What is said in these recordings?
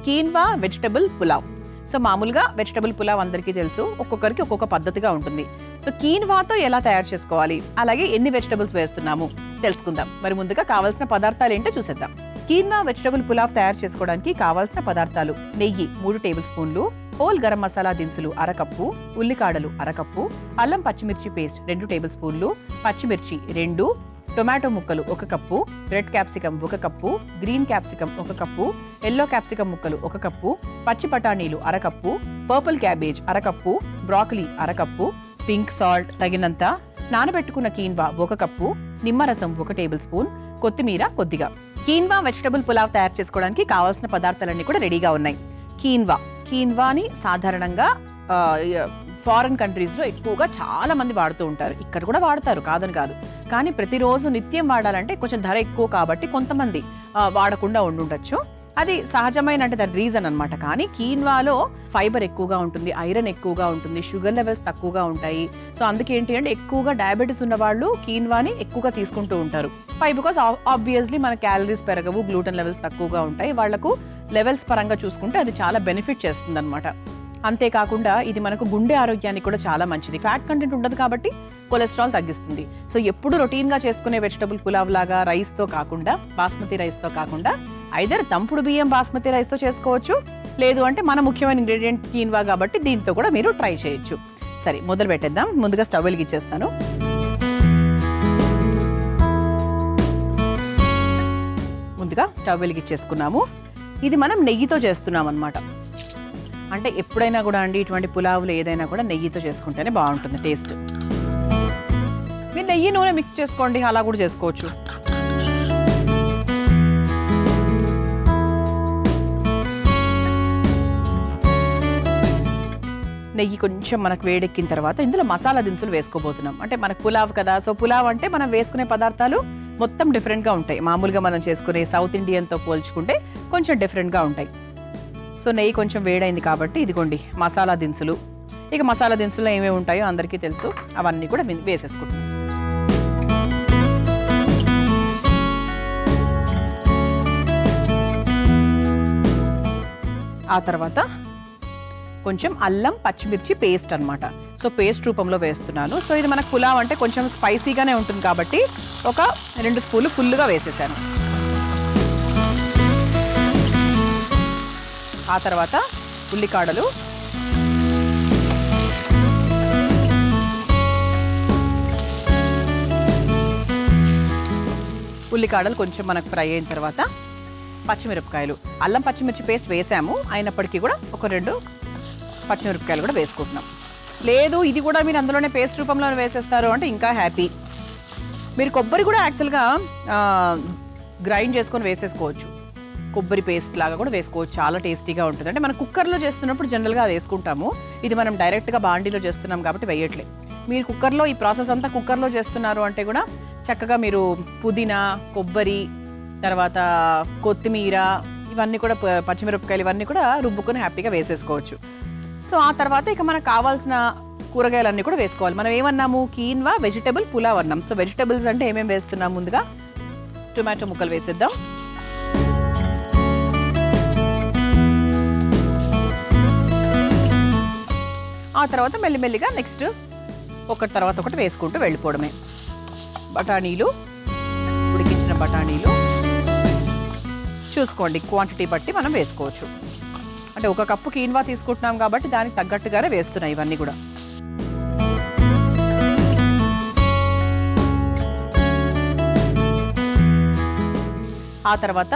Quinoa vegetable pulao. So మామూలుగా vegetable pulao అందరికీ తెలుసు, ఒక్కొక్కరికి ఒక్కొక్క పద్ధతిగా ఉంటుంది. సో కీన్వాతో ఎలా తయారు చేసుకోవాలి, అలాగే ఎన్ని వెజిటబుల్స్ వేస్తున్నాము తెలుసుకుందాం. మరి ముందుగా కావాల్సిన పదార్థాలు ఏంటో చూసేద్దాం. కీన్వా వెజిటబుల్ పులావ్ తయారు చేసుకోవడానికి కావాల్సిన పదార్థాలు: నెయ్యి 3 టేబుల్ స్పూన్లు, హోల్ గరం మసాలా దినుసులు అరకప్పు, ఉల్లికాడలు అరకప్పు, అల్లం పచ్చిమిర్చి పేస్ట్ 2 టేబుల్ స్పూన్లు, పచ్చిమిర్చి 2, టొమాటో ముక్కలు 1 cup, red capsicum 1 cup, green capsicum 1 cup, yellow capsicum ముక్కలు 1 కప్పు, పచ్చి బఠానీలు అరకప్పు, పర్పుల్ క్యాబేజ్ అరకప్పు, బ్రాకలీ అరకప్పు, పింక్ సాల్ట్ తగినంత, నానబెట్టుకున్న కీన్వా 1 కప్పు, నిమ్మరసం 1 టేబుల్ స్పూన్, కొత్తిమీర కొద్దిగా. కీన్వా వెజిటబుల్ పులావ్ తయారు చేసుకోవడానికి కావాల్సిన పదార్థాలన్నీ కూడా రెడీగా ఉన్నాయి. కీన్వాని సాధారణంగా ఫారెన్ కంట్రీస్ లో ఎక్కువగా చాలా మంది వాడుతూ ఉంటారు. ఇక్కడ కూడా వాడతారు, కాదని కాదు. కానీ ప్రతిరోజు నిత్యం వాడాలంటే కొంచెం ధర ఎక్కువ కాబట్టి కొంతమంది వాడకుండా ఉండుండొచ్చు. అది సహజమైన, అంటే దాని రీజన్ అనమాట. కానీ కీన్వాలో ఫైబర్ ఎక్కువగా ఉంటుంది, ఐరన్ ఎక్కువగా ఉంటుంది, షుగర్ లెవెల్స్ తక్కువగా ఉంటాయి. సో అందుకేంటి అంటే ఎక్కువగా డయాబెటీస్ ఉన్న వాళ్ళు కీన్వాని ఎక్కువగా తీసుకుంటూ ఉంటారు. బికాస్ ఆబ్వియస్లీ మన క్యాలరీస్ పెరగవు, గ్లూటెన్ లెవెల్స్ తక్కువగా ఉంటాయి. వాళ్లకు లెవెల్స్ పరంగా చూసుకుంటే అది చాలా బెనిఫిట్ చేస్తుంది అనమాట. అంతేకాకుండా ఇది మనకు గుండె ఆరోగ్యానికి కూడా చాలా మంచిది. ఫ్యాట్ కంటెంట్ ఉండదు కాబట్టి కొలెస్ట్రాల్ తగ్గిస్తుంది. సో ఎప్పుడు రొటీన్గా చేసుకునే వెజిటబుల్ పులావ్ లాగా రైస్తో కాకుండా, బాస్మతి రైస్తో కాకుండా ఐదర్ తంపుడు బియ్యం బాస్మతి రైస్తో చేసుకోవచ్చు, లేదు అంటే మన ముఖ్యమైన ఇంగ్రీడియంట్ కీన్వా కాబట్టి దీంతో కూడా మీరు ట్రై చేయొచ్చు. సరే, మొదలు పెట్టేద్దాం. ముందుగా స్టవ్ వెలిగించేస్తాను. ముందుగా స్టవ్ వెలిగించేసుకున్నాము. ఇది మనం నెయ్యితో చేస్తున్నాం అనమాట. అంటే ఎప్పుడైనా కూడా అండి ఇటువంటి పులావులు ఏదైనా కూడా నెయ్యితో చేసుకుంటేనే బాగుంటుంది టేస్ట్. మీరు నెయ్యి నూనె మిక్స్ చేసుకోండి, అలా కూడా చేసుకోవచ్చు. నెయ్యి కొంచెం మనకు వేడెక్కిన తర్వాత ఇందులో మసాలా దినుసులు వేసుకోబోతున్నాం. అంటే మనకు పులావ్ కదా, సో పులావ్ అంటే మనం వేసుకునే పదార్థాలు మొత్తం డిఫరెంట్గా ఉంటాయి. మామూలుగా మనం చేసుకునే సౌత్ ఇండియన్తో పోల్చుకుంటే కొంచెం డిఫరెంట్గా ఉంటాయి. సో నెయ్యి కొంచెం వేడైంది కాబట్టి ఇదిగోండి మసాలా దినుసులు. ఇక మసాలా దినుసులు ఏమేమి ఉంటాయో అందరికీ తెలుసు, అవన్నీ కూడా వేసేసుకుంటాం. ఆ తర్వాత కొంచెం అల్లం పచ్చిమిర్చి పేస్ట్ అనమాట. సో పేస్ట్ రూపంలో వేస్తున్నాను. సో ఇది మనకు పులావ్ అంటే కొంచెం స్పైసీగానే ఉంటుంది కాబట్టి ఒక 2 స్పూన్లు ఫుల్గా వేసేసాను. ఆ తర్వాత ఉల్లికాడలు, ఉల్లికాడలు కొంచెం మనకు ఫ్రై అయిన తర్వాత పచ్చిమిరపకాయలు. అల్లం పచ్చిమిర్చి పేస్ట్ వేసాము, అయినప్పటికీ కూడా ఒక 2 పచ్చిమిరపకాయలు కూడా వేసుకుంటున్నాం. లేదు ఇది కూడా మీరు అందులోనే పేస్ట్ రూపంలో వేసేస్తారు అంటే ఇంకా హ్యాపీ. మీరు కొబ్బరి కూడా యాక్చువల్గా గ్రైండ్ చేసుకొని వేసేసుకోవచ్చు, కొబ్బరి పేస్ట్ లాగా కూడా వేసుకోవచ్చు, చాలా టేస్టీగా ఉంటుంది. అంటే మనం కుక్కర్లో చేస్తున్నప్పుడు జనరల్గా అది వేసుకుంటాము, ఇది మనం డైరెక్ట్గా బాండీలో చేస్తున్నాం కాబట్టి వేయట్లే. మీరు కుక్కర్లో ఈ ప్రాసెస్ అంతా కుక్కర్లో చేస్తున్నారు అంటే కూడా చక్కగా మీరు పుదీనా, కొబ్బరి, తర్వాత కొత్తిమీర, ఇవన్నీ కూడా పచ్చిమిరపకాయలు ఇవన్నీ కూడా రుబ్బుకొని హ్యాపీగా వేసేసుకోవచ్చు. సో ఆ తర్వాత ఇక మనకు కావాల్సిన కూరగాయలన్నీ కూడా వేసుకోవాలి. మనం ఏమన్నాము, కీన్వా వెజిటబుల్ పులావ్ అన్నాం. సో వెజిటబుల్స్ అంటే ఏమేమి వేస్తున్నాం, ముందుగా టొమాటో ముక్కలు వేసేద్దాం. ఆ తర్వాత మెల్లిమెల్లిగా నెక్స్ట్ ఒకటి తర్వాత ఒకటి వేసుకుంటూ వెళ్ళిపోవడమే. బఠానీలు, ఉడికించిన బఠానీలు చూసుకోండి, క్వాంటిటీ బట్టి మనం వేసుకోవచ్చు. అంటే 1 కప్పు కీన్వా తీసుకుంటున్నాం కాబట్టి దానికి తగ్గట్టుగానే వేస్తున్నాయి ఇవన్నీ కూడా. ఆ తర్వాత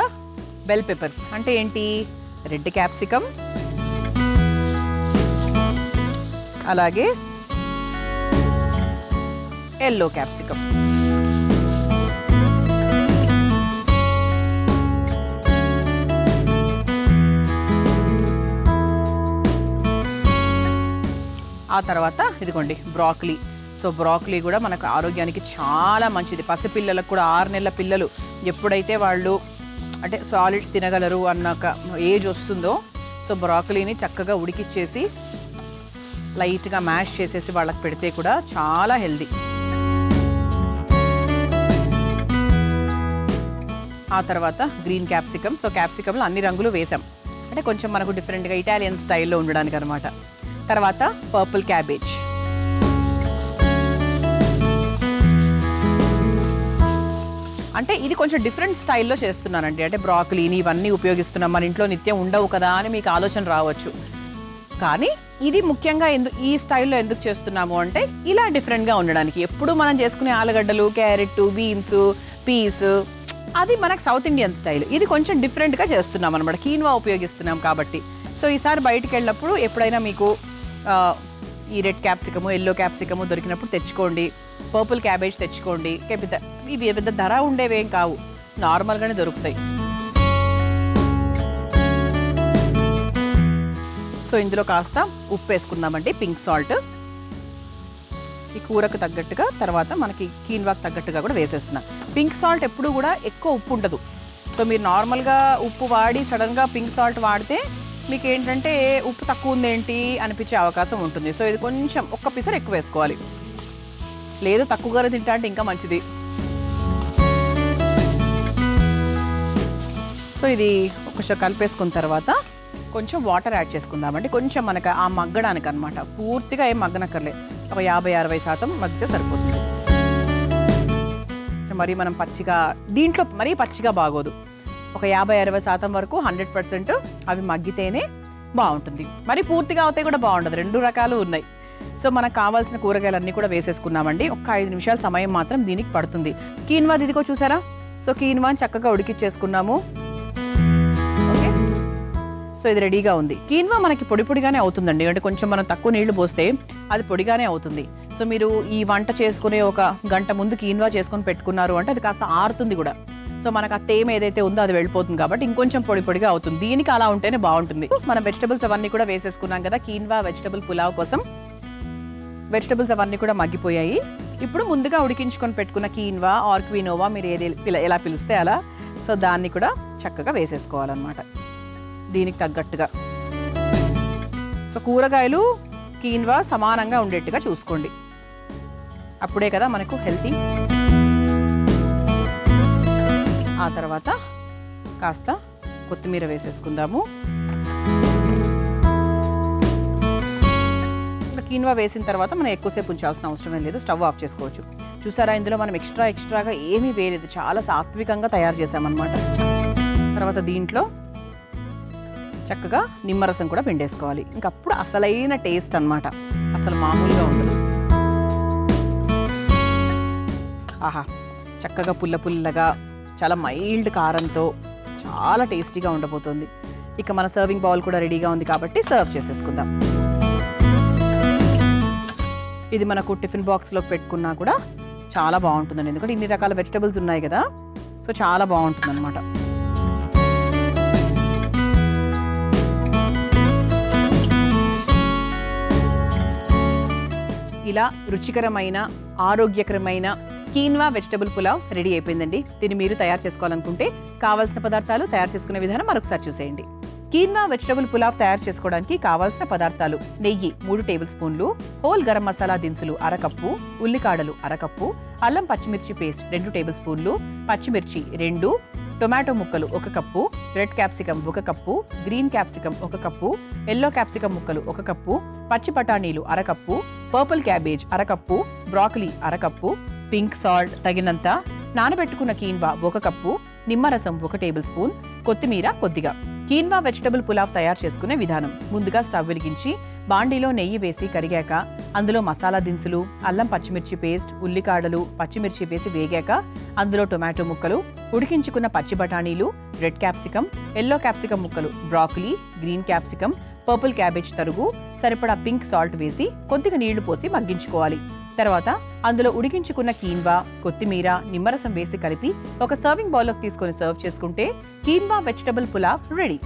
బెల్ పెప్పర్స్ అంటే ఏంటి, రెడ్ క్యాప్సికం, అలాగే ఎల్లో క్యాప్సికం. ఆ తర్వాత ఇదిగోండి బ్రాకలీ. సో బ్రాకలీ కూడా మనకు ఆరోగ్యానికి చాలా మంచిది. పసిపిల్లలకు కూడా 6 నెలల పిల్లలు ఎప్పుడైతే వాళ్ళు అంటే సాలిడ్స్ తినగలరు అన్నాక ఏజ్ వస్తుందో, సో బ్రాకలీని చక్కగా ఉడికిచ్చేసి లైట్గా మ్యాష్ చేసేసి వాళ్ళకి పెడితే కూడా చాలా హెల్దీ. ఆ తర్వాత గ్రీన్ క్యాప్సికమ్. సో క్యాప్సికమ్లో అన్ని రంగులు వేసాం. అంటే కొంచెం మనకు డిఫరెంట్గా ఇటాలియన్ స్టైల్లో ఉండడానికి అనమాట. తర్వాత పర్పుల్ క్యాబేజ్, అంటే ఇది కొంచెం డిఫరెంట్ స్టైల్లో చేస్తున్నానండి. అంటే బ్రాకలీని ఇవన్నీ ఉపయోగిస్తున్నాం, మన ఇంట్లో నిత్యం ఉండవు కదా అని మీకు ఆలోచన రావచ్చు. కానీ ఇది ముఖ్యంగా ఈ స్టైల్లో ఎందుకు చేస్తున్నాము అంటే ఇలా డిఫరెంట్గా ఉండడానికి. ఎప్పుడు మనం చేసుకునే ఆలుగడ్డలు, క్యారెట్, బీన్స్, పీస్ అది మనకు సౌత్ ఇండియన్ స్టైల్. ఇది కొంచెం డిఫరెంట్గా చేస్తున్నాం అనమాట, కీన్వా ఉపయోగిస్తున్నాం కాబట్టి. సో ఈసారి బయటికి వెళ్ళినప్పుడు ఎప్పుడైనా మీకు ఈ రెడ్ క్యాప్సికము, ఎల్లో క్యాప్సికము దొరికినప్పుడు తెచ్చుకోండి, పర్పుల్ క్యాబేజ్ తెచ్చుకోండి. ఇవి పెద్ద ధర ఉండేవేం కావు, నార్మల్గానే దొరుకుతాయి. సో ఇందులో కాస్త ఉప్పు వేసుకుందామండి, పింక్ సాల్ట్. ఈ కూరకు తగ్గట్టుగా, తర్వాత మనకి కీన్వాకి తగ్గట్టుగా కూడా వేసేస్తున్నా. పింక్ సాల్ట్ ఎప్పుడు కూడా ఎక్కువ ఉప్పు ఉండదు. సో మీరు నార్మల్గా ఉప్పు వాడి సడన్గా పింక్ సాల్ట్ వాడితే మీకు ఏంటంటే ఉప్పు తక్కువ ఉందేంటి అనిపించే అవకాశం ఉంటుంది. సో ఇది కొంచెం ఒక్క పిసర్ ఎక్కువ వేసుకోవాలి, లేదు తక్కువగానే తింటా అంటే ఇంకా మంచిది. సో ఇది ఒకసారి కలిపేసుకున్న తర్వాత కొంచెం వాటర్ యాడ్ చేసుకుందామండి. కొంచెం మనకు ఆ మగ్గడానికి అనమాట, పూర్తిగా ఏం మగ్గనక్కర్లేదు, ఒక 50-60% మగ్గితే సరిపోతుంది. మరి మనం పచ్చిగా, దీంట్లో మరీ పచ్చిగా బాగోదు, ఒక 50-60% వరకు 100% అవి మగ్గితేనే బాగుంటుంది. మరి పూర్తిగా అవుతాయి కూడా బాగుంటుంది, 2 రకాలు ఉన్నాయి. సో మనకు కావాల్సిన కూరగాయలన్నీ కూడా వేసేసుకున్నామండి. ఒక 5 నిమిషాల సమయం మాత్రం దీనికి పడుతుంది. కీన్వా ఇదిగో చూసారా, సో కీన్వాని చక్కగా ఉడికిచ్చేసుకున్నాము. ఓకే, సో ఇది రెడీగా ఉంది. కీన్వా మనకి పొడి పొడిగానే అవుతుందండి, అంటే కొంచెం మనం తక్కువ నీళ్లు పోస్తే అది పొడిగానే అవుతుంది. సో మీరు ఈ వంట చేసుకునే ఒక గంట ముందు కీన్వా చేసుకొని పెట్టుకున్నారు అంటే అది కాస్త ఆరుతుంది కూడా. సో మనకు ఆ తేమ ఏదైతే ఉందో అది వెళ్ళిపోతుంది కాబట్టి ఇంకొంచెం పొడి పొడిగా అవుతుంది. దీనికి అలా ఉంటేనే బాగుంటుంది. మనం వెజిటబుల్స్ అవన్నీ కూడా వేసేసుకున్నాం కదా, కీన్వా వెజిటబుల్ పులావ్ కోసం వెజిటబుల్స్ అవన్నీ కూడా మగ్గిపోయాయి. ఇప్పుడు ముందుగా ఉడికించుకొని పెట్టుకున్న కీన్వా ఆర్ క్వినోవా, మీరు ఎలా పిలిస్తే అలా, సో దాన్ని కూడా చక్కగా వేసేసుకోవాలన్నమాట దీనికి తగ్గట్టుగా. సో కూరగాయలు కీన్వా సమానంగా ఉండేట్టుగా చూసుకోండి, అప్పుడే కదా మనకు హెల్తీ. ఆ తర్వాత కాస్త కొత్తిమీర వేసేసుకుందాము. కీన్వా వేసిన తర్వాత మనం ఎక్కువసేపు ఉంచాల్సిన అవసరం లేదు, స్టవ్ ఆఫ్ చేసుకోవచ్చు. చూసారా, ఇందులో మనం ఎక్స్ట్రాగా ఏమీ వేయలేదు, చాలా సాత్వికంగా తయారు చేసామన్నమాట. తర్వాత దీంట్లో చక్కగా నిమ్మరసం కూడా పిండేసుకోవాలి, ఇంకప్పుడు అసలైన టేస్ట్ అన్నమాట, అసలు మామూలుగా ఉండదు. ఆహా, చక్కగా పుల్లగా చాలా మైల్డ్ కారంతో చాలా టేస్టీగా ఉండబోతుంది. ఇక మన సర్వింగ్ బౌల్ కూడా రెడీగా ఉంది కాబట్టి సర్వ్ చేసేసుకుందాం. ఇది మనకు టిఫిన్ బాక్స్లో పెట్టుకున్నా కూడా చాలా బాగుంటుందండి, ఎందుకంటే ఇన్ని రకాల వెజిటబుల్స్ ఉన్నాయి కదా, సో చాలా బాగుంటుంది అనమాట. ఇలా రుచికరమైన ఆరోగ్యకరమైన కీన్వా వెజిటబుల్ పులావ్ రెడీ అయిపోయిందండి. దీన్ని మీరు తయారు చేసుకోవాలనుకుంటే కావాల్సిన పదార్థాలు, తయారు చేసుకునే విధానం మరొకసారి చూసేయండి. కీన్వా వెజిటబుల్ పులావ్ తయారు చేసుకోవడానికి కావాల్సిన పదార్థాలు: నెయ్యి 3 టేబుల్ స్పూన్లు, హోల్ గరం మసాలా దినుసులు 1/2 కప్పు, ఉల్లికాడలు 1/2 కప్పు, అల్లం పచ్చిమిర్చి పేస్ట్ 2 టేబుల్ స్పూన్లు, పచ్చిమిర్చి 2, టొమాటో ముక్కలు 1 cup, red capsicum 1 cup, green capsicum 1 cup, yellow capsicum ముక్కలు 1 కప్పు, పచ్చి బఠానీలు 1/2 cup, purple cabbage 1/2 cup, broccoli 1/2 cup, pink salt తగినంత, నానబెట్టుకున్న కీన్వా 1 కప్పు, నిమ్మరసం 1 టేబుల్ స్పూన్, కొత్తిమీర కొద్దిగా. కీన్వా వెజిటబుల్ పులావ్ తయారు చేసుకునే విధానం: ముందుగా స్టవ్ వెలిగించి బాండీలో నెయ్యి వేసి కరిగాక అందులో మసాలా దినుసులు, అల్లం పచ్చిమిర్చి పేస్ట్, ఉల్లికాడలు, పచ్చిమిర్చి వేసి వేగాక అందులో టొమాటో ముక్కలు, ఉడికించుకున్న పచ్చి బఠానీలు, రెడ్ క్యాప్సికం, ఎల్లో క్యాప్సికం ముక్కలు, broccoli, green capsicum, purple cabbage తరుగు, సరిపడా పింక్ సాల్ట్ వేసి కొద్దిగా నీళ్లు పోసి మగ్గించుకోవాలి. తర్వాత అందులో ఉడికించుకున్న కీన్వా, కొత్తిమీర, నిమ్మరసం వేసి కలిపి ఒక సర్వింగ్ బౌల్లోకి తీసుకొని సర్వ్ చేసుకుంటే కీన్వా వెజిటబుల్ పులావ్ రెడీ.